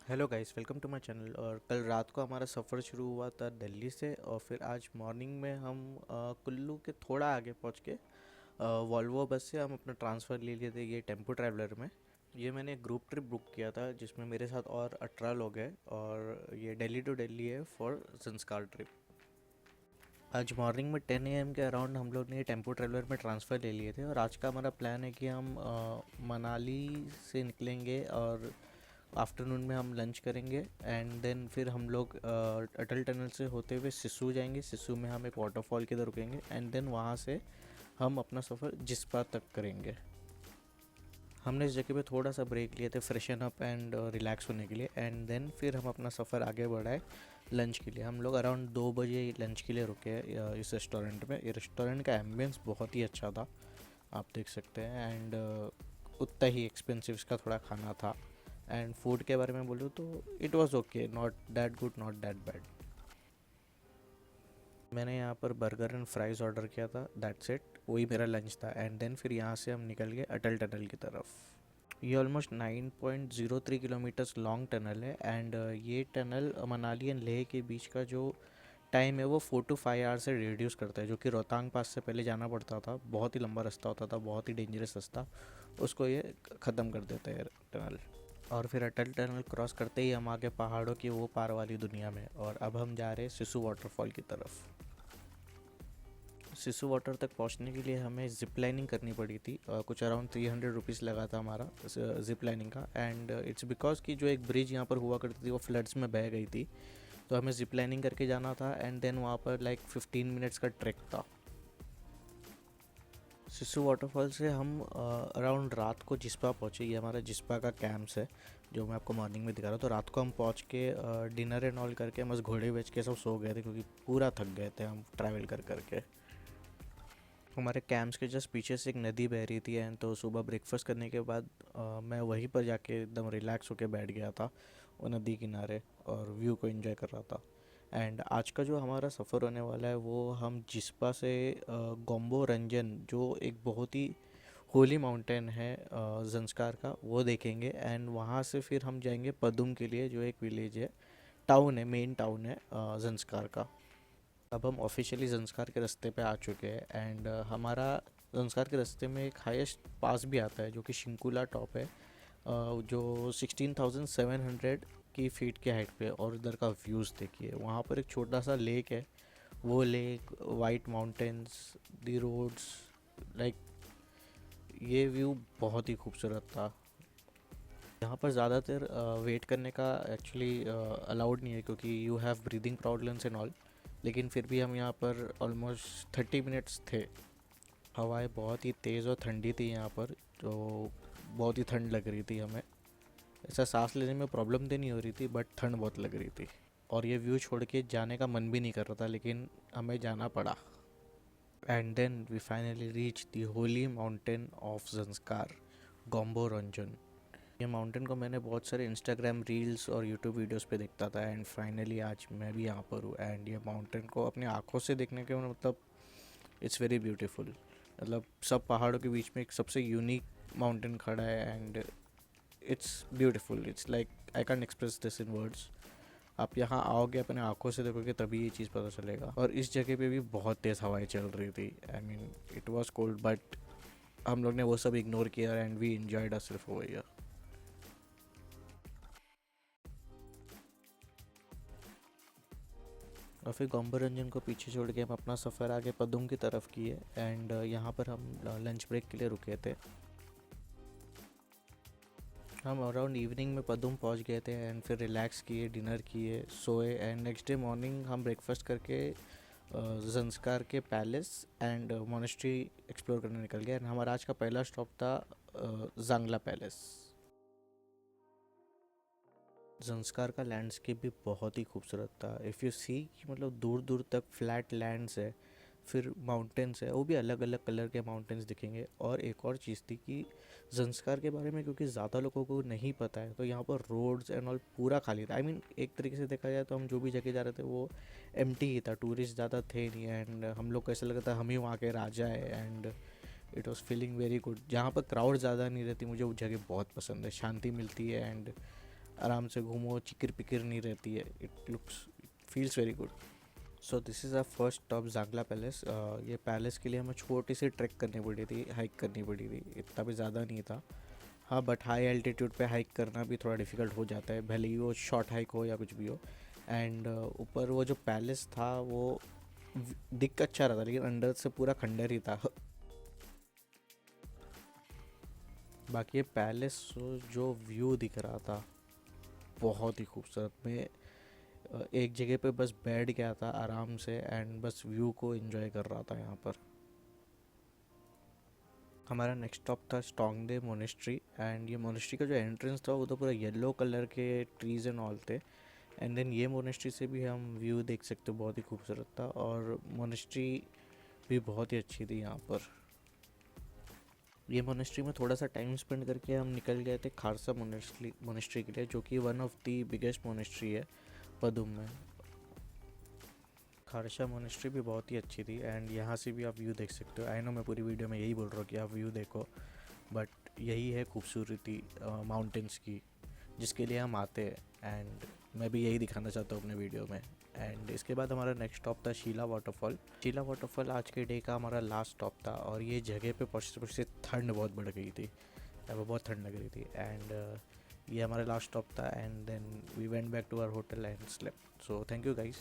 Hello guys, welcome to my channel. और कल रात को हमारा सफ़र शुरू हुआ था दिल्ली से, और फिर आज मॉर्निंग में हम कुल्लू के थोड़ा आगे पहुंच के वॉल्वो बस से हम अपना ट्रांसफ़र ले लिए थे ये टेम्पो ट्रैवलर में। ये मैंने एक ग्रुप ट्रिप बुक किया था जिसमें मेरे साथ और 18 लोग हैं, और ये दिल्ली टू दिल्ली है फॉर संस्कार ट्रिप। आज मॉर्निंग में 10 AM के अराउंड हम लोग ने ये टेम्पो ट्रैवलर में ट्रांसफ़र ले लिए थे, और आज का हमारा प्लान है कि हम मनाली से निकलेंगे और आफ्टरनून में हम लंच करेंगे। एंड देन फिर हम लोग अटल टनल से होते हुए सिसु जाएंगे। सिसु में हम एक वाटरफॉल के इधर रुकेंगे, एंड देन वहाँ से हम अपना सफ़र जिस्पा तक करेंगे। हमने इस जगह पे थोड़ा सा ब्रेक लिए थे फ्रेशन अप एंड रिलैक्स होने के लिए, एंड देन फिर हम अपना सफ़र आगे बढ़ाए लंच के लिए। हम लोग अराउंड 2 बजे लंच के लिए रुके हैं इस रेस्टोरेंट में। ये रेस्टोरेंट का एम्बियंस बहुत ही अच्छा था, आप देख सकते हैं, एंड उतना ही एक्सपेंसिव इसका थोड़ा खाना था। एंड फूड के बारे में बोलूँ तो it was okay, not that good, not that bad. मैंने यहाँ पर बर्गर एंड फ्राइज़ ऑर्डर किया था, दैट्स इट, वही मेरा लंच था। एंड देन फिर यहाँ से हम निकल गए अटल टनल की तरफ। ये ऑलमोस्ट 9.03 किलोमीटर्स लॉन्ग टनल है, एंड ये टनल मनाली एंड लेह के बीच का जो टाइम है वो 4 to 5 आवर से रिड्यूस करता है, जो कि रोहतांग पास से पहले जाना पड़ता था। बहुत ही लंबा रास्ता होता था, बहुत ही डेंजरस रास्ता, उसको ये ख़त्म कर देता है टनल। और फिर अटल टनल क्रॉस करते ही हम आगे पहाड़ों की वो पार वाली दुनिया में, और अब हम जा रहे हैं सिसु वाटरफॉल की तरफ। सिसु वाटर तक पहुंचने के लिए हमें ज़िप लाइनिंग करनी पड़ी थी। कुछ अराउंड 300 रुपीज़ लगा था हमारा ज़िप लाइनिंग का। एंड इट्स बिकॉज कि जो एक ब्रिज यहाँ पर हुआ करती थी वो फ्लड्स में बह गई थी, तो हमें ज़िप लाइनिंग करके जाना था। एंड देन वहाँ पर लाइक 15 मिनट्स का ट्रैक था। सिसु वाटरफॉल से हम अराउंड रात को जिस्पा पहुँचे। ये हमारा जिस्पा का कैंप्स है जो मैं आपको मॉर्निंग में दिखा रहा हूँ। तो रात को हम पहुँच के डिनर एंड ऑल करके बस घोड़े बेच के सब सो गए थे, क्योंकि पूरा थक गए थे हम ट्रैवल कर करके। हमारे कैंप्स के जस्ट पीछे से एक नदी बह रही थी, एंड तो सुबह ब्रेकफास्ट करने के बाद मैं वहीं पर जाके एकदम रिलैक्स होके बैठ गया था वो नदी किनारे, और व्यू को एंजॉय कर रहा था। एंड आज का जो हमारा सफ़र होने वाला है वो हम जिस्पा से गोम्बो रंजन, जो एक बहुत ही होली माउंटेन है जंस्कार का, वो देखेंगे। एंड वहाँ से फिर हम जाएंगे पदुम के लिए, जो एक विलेज है, टाउन है, मेन टाउन है जंस्कार का। अब हम ऑफिशियली जंस्कार के रास्ते पे आ चुके हैं। एंड हमारा जंस्कार के रास्ते में एक हाईएस्ट पास भी आता है जो कि शिंकुला टॉप है, जो 16,700 की फीट की हाइट पे है। और इधर का व्यूज़ देखिए, वहाँ पर एक छोटा सा लेक है, वो लेक, वाइट माउंटेन्स, दी रोड्स, लाइक ये व्यू बहुत ही खूबसूरत था। यहाँ पर ज़्यादातर वेट करने का एक्चुअली अलाउड नहीं है, क्योंकि you have breathing problems and all. लेकिन फिर भी हम यहाँ पर ऑलमोस्ट 30 मिनट्स थे। हवाएं बहुत ही तेज़ और ठंडी थी यहाँ पर, तो बहुत ही ठंड लग रही थी हमें। ऐसा सांस लेने में प्रॉब्लम तो नहीं हो रही थी, बट ठंड बहुत लग रही थी। और ये व्यू छोड़ के जाने का मन भी नहीं कर रहा था, लेकिन हमें जाना पड़ा। And then we finally reach the holy mountain of Zanskar, Gombo Rangjon. ये माउंटेन को मैंने बहुत सारे इंस्टाग्राम रील्स और यूट्यूब वीडियोस पे देखता था, एंड फाइनली आज मैं भी यहाँ पर हूँ। एंड ये माउंटेन को अपनी आँखों से देखने के मतलब इट्स वेरी ब्यूटीफुल। मतलब सब पहाड़ों के बीच में एक सबसे यूनिक माउंटेन खड़ा है, and it's beautiful. It's like I can express this in words. आप यहाँ आओगे, अपने आँखों से देखोगे, तभी ये चीज़ पता चलेगा। और इस जगह पे भी बहुत तेज़ हवाएं चल रही थी। I mean it was cold, but हम लोग ने वो सब इग्नोर किया एंड वी इंजॉयड अ सिर्फ ओवर हियर। और फिर गौम्बरंजन को पीछे छोड़ के हम अपना सफ़र आगे पदुम की तरफ किए। एंड यहाँ पर हम लंच ब्रेक के लिए रुके थे। हम अराउंड इवनिंग में पदुम पहुँच गए थे, एंड फिर रिलैक्स किए, डिनर किए, सोए। एंड नेक्स्ट डे मॉर्निंग हम ब्रेकफास्ट करके जंस्कार के पैलेस एंड मोनेस्ट्री एक्सप्लोर करने निकल गए। एंड हमारा आज का पहला स्टॉप था जांगला पैलेस। जंस्कार का लैंडस्केप भी बहुत ही खूबसूरत था। इफ़ यू सी कि मतलब दूर दूर तक फ्लैट लैंड्स है, फिर माउंटेन्स है, वो भी अलग अलग कलर के माउंटेन्स दिखेंगे। और एक और चीज़ थी कि जंस्कार के बारे में क्योंकि ज़्यादा लोगों को नहीं पता है, तो यहाँ पर रोड्स एंड ऑल पूरा खाली था। आई मीन एक तरीके से देखा जाए तो हम जो भी जगह जा रहे थे वो एम्प्टी ही था, टूरिस्ट ज़्यादा थे नहीं। एंड हम लोग को ऐसा लगा था हम ही वहाँ के राजा है। And it was feeling very good. जहाँ पर क्राउड ज़्यादा नहीं रहती, मुझे वो जगह बहुत पसंद है, शांति मिलती है। एंड आराम से घूमो, चिकिर पिकिर नहीं रहती है, it looks feels very good. So this is our first stop Jangla palace. ये पैलेस के लिए हमें छोटी सी ट्रैक करनी पड़ी थी, हाइक करनी पड़ी थी, इतना भी ज़्यादा नहीं था। हाँ बट हाई एल्टीट्यूड पे हाइक करना भी थोड़ा डिफ़िकल्ट हो जाता है, भले ही वो शॉर्ट हाइक हो या कुछ भी हो। एंड ऊपर वो जो पैलेस था वो दिख अच्छा रहा था, लेकिन अंदर से पूरा खंडर ही था। बाकी ये पैलेस जो व्यू दिख रहा था बहुत ही खूबसूरत। मैं एक जगह पे बस बैठ गया था आराम से एंड बस व्यू को एंजॉय कर रहा था यहाँ पर। हमारा नेक्स्ट स्टॉप था स्टोंगडे मोनेस्ट्री। एंड ये मोनेस्ट्री का जो एंट्रेंस था वो तो पूरा येलो कलर के ट्रीज एंड ऑल थे। एंड देन ये मोनेस्ट्री से भी हम व्यू देख सकते हो, बहुत ही खूबसूरत था। और मोनेस्ट्री भी बहुत ही अच्छी थी यहाँ पर। ये मोनेस्ट्री में थोड़ा सा टाइम स्पेंड करके हम निकल गए थे खारसा मोनेस्ट्री के लिए, जो कि one of the biggest monastery है पदुम में। खारसा मोनेस्ट्री भी बहुत ही अच्छी थी एंड यहाँ से भी आप व्यू देख सकते हो। आई नो मैं पूरी वीडियो में यही बोल रहा हूँ कि आप व्यू देखो, बट यही है खूबसूरती माउंटेन्स की जिसके लिए हम आते हैं। एंड मैं भी यही दिखाना चाहता हूँ अपने वीडियो में। एंड इसके बाद हमारा नेक्स्ट स्टॉप था शीला वाटरफॉल। शीला वाटरफॉल आज के डे का हमारा लास्ट स्टॉप था। और ये जगह पे पहुँचते पहुँचते ठंड बहुत बढ़ गई थी, वो बहुत ठंड लग रही थी। एंड ये हमारा लास्ट स्टॉप था। And then we went back to our hotel and slept. So thank you guys.